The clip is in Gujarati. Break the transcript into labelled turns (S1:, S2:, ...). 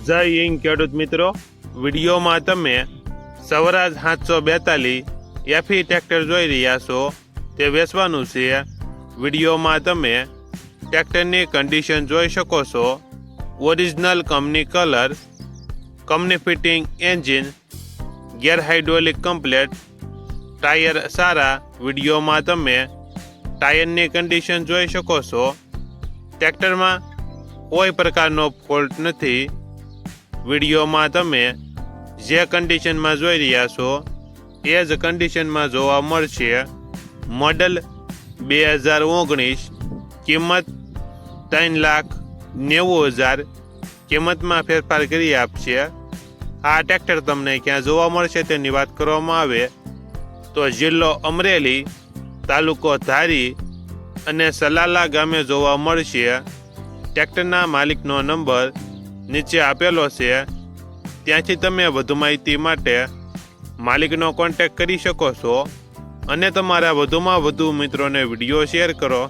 S1: જય હિન્દ ખેડૂત મિત્રો, વિડીયોમાં તમે સ્વરાજ 742 એફી ટ્રેક્ટર જોઈ રહ્યા છો. તે વેચવાનું છે. વિડીયોમાં તમે ટ્રેક્ટરની કન્ડિશન જોઈ શકો છો. Original company colour, company fitting engine, gear hydraulic complete, tyre સારા. વિડીયોમાં તમે ટાયરની કન્ડિશન જોઈ શકો છો. ટ્રેક્ટરમાં કોઈ પ્રકારનો ફોલ્ટ નથી. વિડીયોમાં તમે જે કન્ડિશનમાં જોઈ રહ્યા છો એ જ કન્ડિશનમાં જોવા મળશે. મોડલ 2019, કિંમત 3,90,000. કિંમતમાં ફેરફાર કરી આપશે. આ ટ્રેક્ટર તમને ક્યાં જોવા મળશે તેની વાત કરવામાં આવે તો જિલ્લો અમરેલી, તાલુકો ધારી અને સલાલા ગામે જોવા મળશે. ટ્રેક્ટરના માલિકનો નંબર નીચે આપેલો છે. ત્યાંથી તમે વધુ માહિતી માટે માલિકનો કોન્ટેક્ટ કરી શકો છો અને તમારા વધુમાં વધુ મિત્રોને વિડીયો શેર કરો